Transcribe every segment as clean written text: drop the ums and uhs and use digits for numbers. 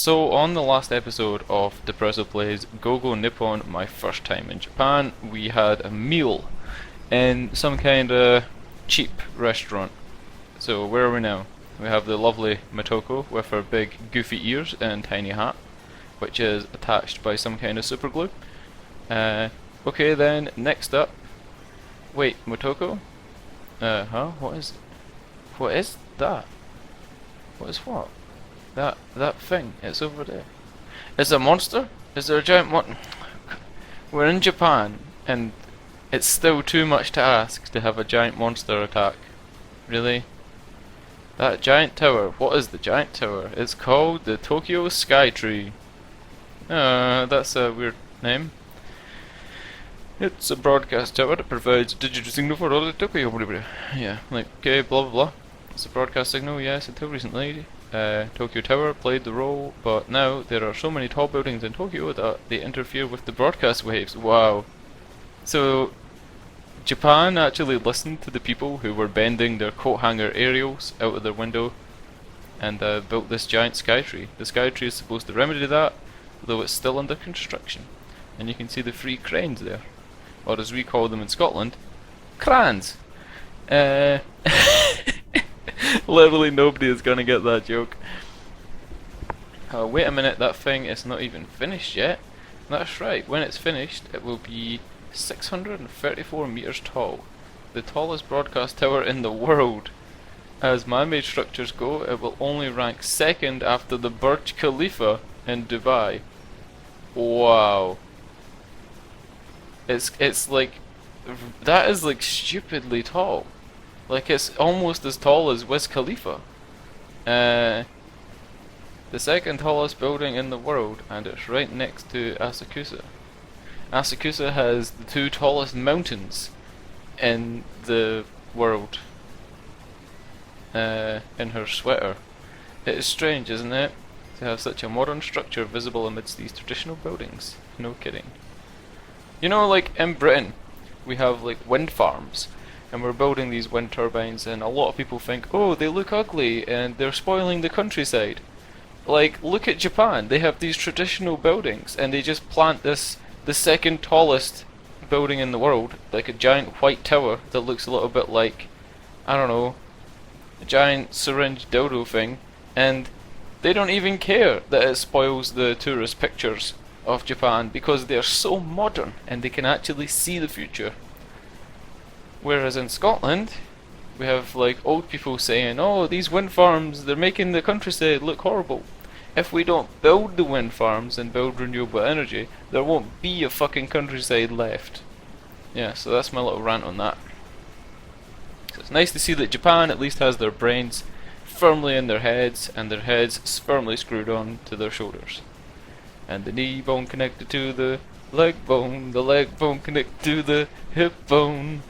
So on the last episode of Deppresso Plays Go Nippon, my first time in Japan, we had a meal in some kind of cheap restaurant. So where are we now? We have the lovely Motoko with her big goofy ears and tiny hat, which is attached by some kind of super glue. Okay then, next up. Wait, Motoko? What is that? What is what? That thing, it's over there. Is it a monster? Is there a giant We're in Japan, and it's still too much to ask to have a giant monster attack. Really? That giant tower, what is the giant tower? It's called the Tokyo Sky Tree. That's a weird name. It's a broadcast tower that provides a digital signal for all the Tokyo. Yeah, like, okay, blah blah blah. It's a broadcast signal, yes, until recently. Tokyo Tower played the role, but now there are so many tall buildings in Tokyo that they interfere with the broadcast waves. Wow. So, Japan actually listened to the people who were bending their coat hanger aerials out of their window and built this giant sky tree. The sky tree is supposed to remedy that, though it's still under construction. And you can see the three cranes there. Or as we call them in Scotland, crans. Literally nobody is gonna get that joke. Wait a minute, that thing is not even finished yet. That's right, when it's finished it will be 634 meters tall. The tallest broadcast tower in the world. As man-made structures go, it will only rank second after the Burj Khalifa in Dubai. Wow. It's like, that is like stupidly tall. Like it's almost as tall as Wiz Khalifa. The second tallest building in the world, and it's right next to Asakusa. Asakusa has the two tallest mountains in the world. In her sweater. It is strange, isn't it, to have such a modern structure visible amidst these traditional buildings. No kidding. You know, like in Britain, we have like wind farms. And we're building these wind turbines, and a lot of people think, oh, they look ugly and they're spoiling the countryside. Like, look at Japan. They have these traditional buildings, and they just plant the second tallest building in the world, like a giant white tower that looks a little bit like, I don't know, a giant syringe dildo thing, and they don't even care that it spoils the tourist pictures of Japan because they're so modern and they can actually see the future. Whereas in Scotland, we have like old people saying, oh, these wind farms, they're making the countryside look horrible. If we don't build the wind farms and build renewable energy, there won't be a fucking countryside left. Yeah, so that's my little rant on that. So it's nice to see that Japan at least has their brains firmly in their heads, and their heads firmly screwed on to their shoulders. And the knee bone connected to the leg bone connected to the hip bone.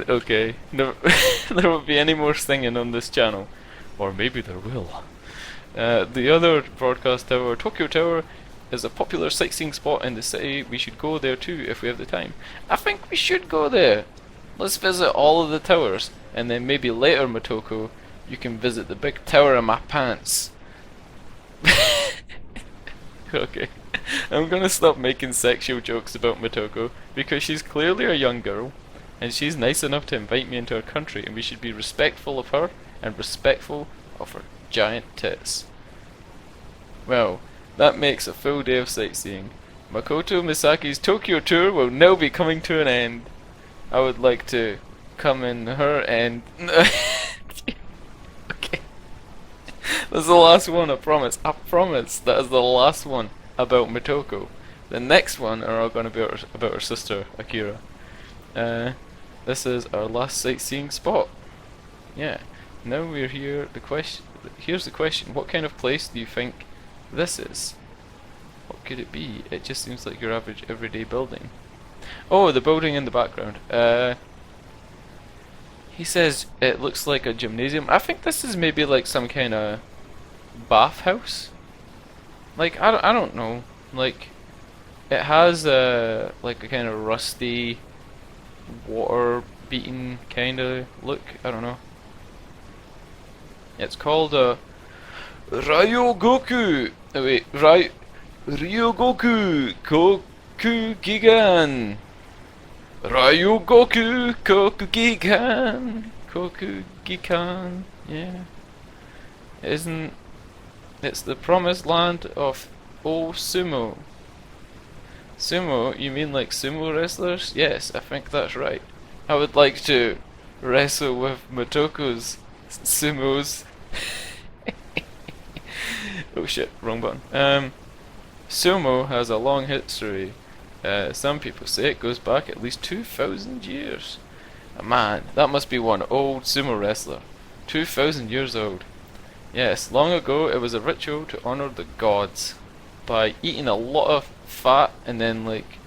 Okay, no, there won't be any more singing on this channel. Or maybe there will. The other broadcast tower, Tokyo Tower, is a popular sightseeing spot in the city. We should go there too if we have the time. I think we should go there. Let's visit all of the towers, and then maybe later, Motoko, you can visit the big tower in my pants. Okay, I'm gonna stop making sexual jokes about Motoko, because she's clearly a young girl. And she's nice enough to invite me into her country, and we should be respectful of her and respectful of her giant tits. Well, that makes a full day of sightseeing. Makoto Misaki's Tokyo tour will now be coming to an end. I would like to come in her end. Okay. That's the last one, I promise. I promise that is the last one about Motoko. The next one are all going to be about her sister, Akira. This is our last sightseeing spot. Yeah. Now we're here. Here's the question: what kind of place do you think this is? What could it be? It just seems like your average everyday building. Oh, the building in the background. He says it looks like a gymnasium. I think this is maybe like some kind of bathhouse. Like I don't know. Like it has like a kind of rusty, water beaten kind of look. I don't know. It's called Ryogoku Wait, right. Ryogoku Koku Gigan. Ryugoku Koku Gigan. Koku Gikan. Yeah. Isn't it's the promised land of old Sumo. Sumo? You mean like sumo wrestlers? Yes, I think that's right. I would like to wrestle with Motoko's sumos. Oh shit, wrong button. Sumo has a long history. Some people say it goes back at least 2,000 years. Man, that must be one old sumo wrestler. 2,000 years old. Yes, long ago it was a ritual to honor the gods by eating a lot of fat and then like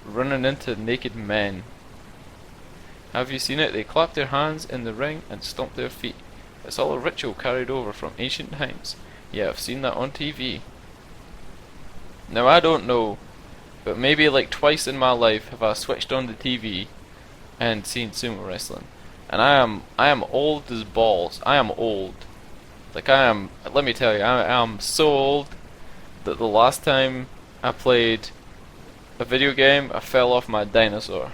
running into naked men. Have you seen it? They clap their hands in the ring and stomp their feet. It's all a ritual carried over from ancient times. Yeah, I've seen that on TV. Now I don't know, but maybe like twice in my life have I switched on the TV and seen sumo wrestling. And I am old as balls. I am old. Like I am, let me tell you, I am so old that the last time I played a video game, I fell off my dinosaur.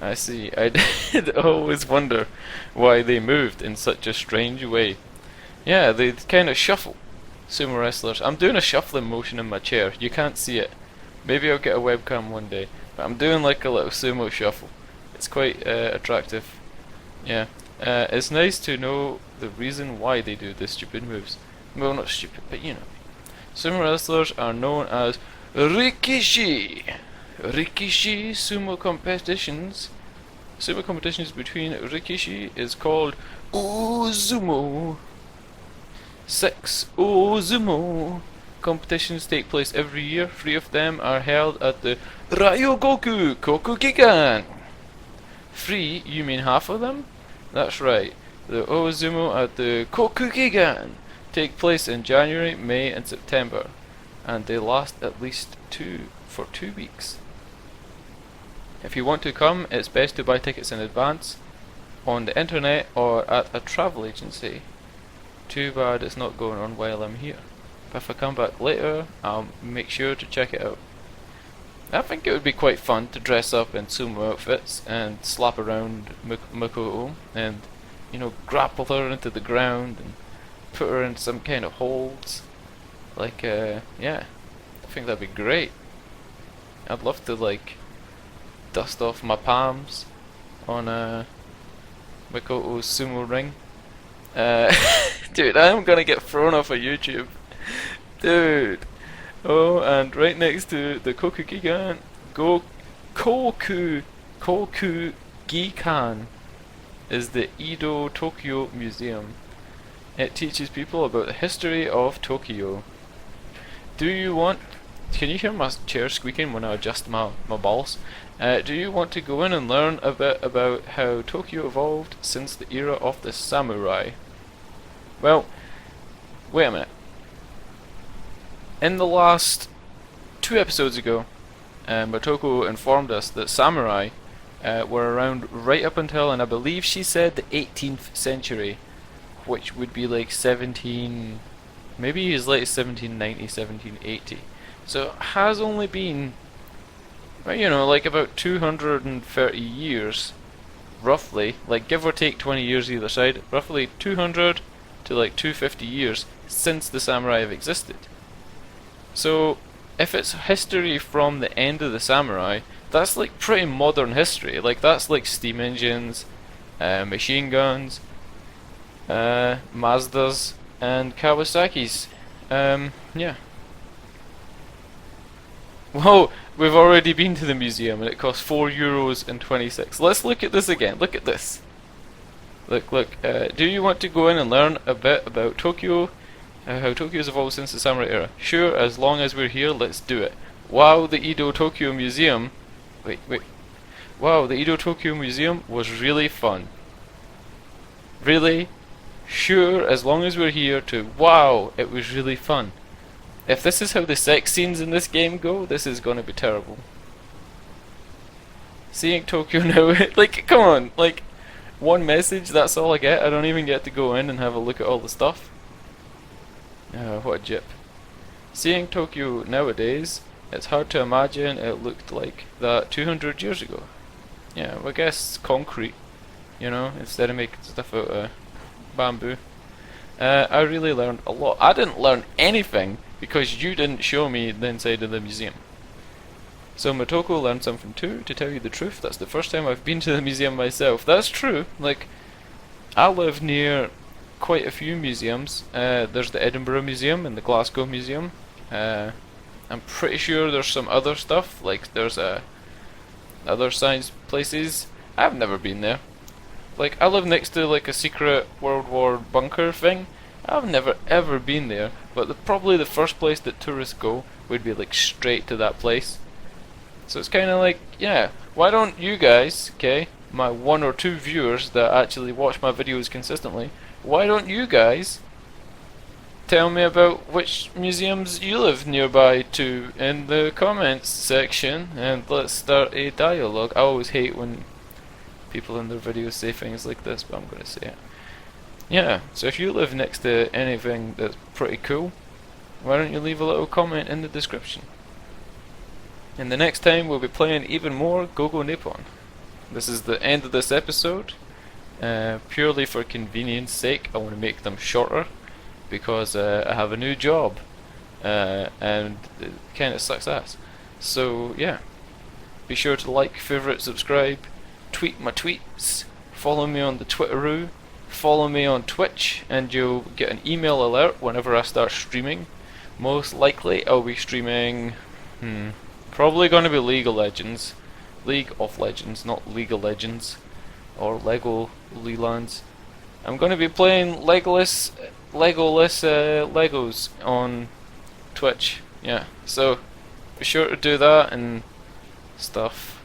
I see. I did always wonder why they moved in such a strange way. Yeah, they kind of shuffle. Sumo wrestlers. I'm doing a shuffling motion in my chair. You can't see it. Maybe I'll get a webcam one day. But I'm doing like a little sumo shuffle. It's quite attractive. Yeah. It's nice to know the reason why they do the stupid moves. Well, not stupid, but you know. Sumo wrestlers are known as Rikishi. Rikishi sumo competitions. Sumo competitions between Rikishi is called Uzumo. 6 Uzumo competitions take place every year. 3 of them are held at the Ryogoku Kokugigan. 3? You mean half of them? That's right. The Uzumo at the Kokugigan take place in January, May and September, and they last at least 2 weeks. If you want to come, it's best to buy tickets in advance on the internet or at a travel agency. Too bad it's not going on while I'm here. But if I come back later, I'll make sure to check it out. I think it would be quite fun to dress up in sumo outfits and slap around Makoto and, you know, grapple her into the ground and put her in some kind of holds. Like, yeah, I think that'd be great. I'd love to, like, dust off my palms on Makoto's sumo ring. Dude, I'm gonna get thrown off of YouTube. Dude. Oh, and right next to the Kokugigan, Kokugikan is the Edo Tokyo Museum. It teaches people about the history of Tokyo. Do you want... Can you hear my chair squeaking when I adjust my balls? Do you want to go in and learn a bit about how Tokyo evolved since the era of the samurai? Well, wait a minute. In the last 2 episodes ago, Motoko informed us that samurai were around right up until, and I believe she said, the 18th century, which would be like 17... maybe as late as 1790, 1780. So it has only been, well, you know, like about 230 years, roughly, like give or take 20 years either side, roughly 200 to like 250 years since the samurai have existed. So if it's history from the end of the samurai, that's like pretty modern history. Like that's like steam engines, machine guns, Mazdas and Kawasaki's. Yeah. Whoa, we've already been to the museum and it costs €4.26. Let's look at this again. Look at this. Look, do you want to go in and learn a bit about Tokyo? How Tokyo's evolved since the samurai era? Sure, as long as we're here, let's do it. Wow, the Edo Tokyo Museum... Wait. Wow, the Edo Tokyo Museum was really fun. Really? Sure, as long as we're here to... Wow, it was really fun. If this is how the sex scenes in this game go, this is gonna be terrible. Seeing Tokyo now... like, come on, like... One message, that's all I get. I don't even get to go in and have a look at all the stuff. What a jip. Seeing Tokyo nowadays, it's hard to imagine it looked like that 200 years ago. Yeah, well, I guess concrete, you know, instead of making stuff out of bamboo. I really learned a lot. I didn't learn anything because you didn't show me the inside of the museum. So Motoko learned something too, to tell you the truth. That's the first time I've been to the museum myself. That's true. Like, I live near quite a few museums. There's the Edinburgh Museum and the Glasgow Museum. I'm pretty sure there's some other stuff, like there's other science places. I've never been there. Like, I live next to like a secret World War bunker thing. I've never ever been there, but probably the first place that tourists go would be like straight to that place. So it's kind of like, yeah, why don't you guys, okay, my 1 or 2 viewers that actually watch my videos consistently, why don't you guys tell me about which museums you live nearby to in the comments section, and let's start a dialogue. I always hate when people in their videos say things like this, but I'm going to say it. Yeah, so if you live next to anything that's pretty cool, why don't you leave a little comment in the description? And the next time we'll be playing even more Go-Go Nippon. This is the end of this episode. Purely for convenience sake, I want to make them shorter because I have a new job and it kind of sucks ass. So yeah, be sure to like, favorite, subscribe, tweet my tweets, follow me on the Twitteroo, follow me on Twitch, and you'll get an email alert whenever I start streaming. Most likely I'll be streaming probably going to be League of Legends. League of Legends, not League of Legends. Or Lego Lelands. I'm going to be playing Legoless Legos on Twitch. Yeah, so be sure to do that and stuff.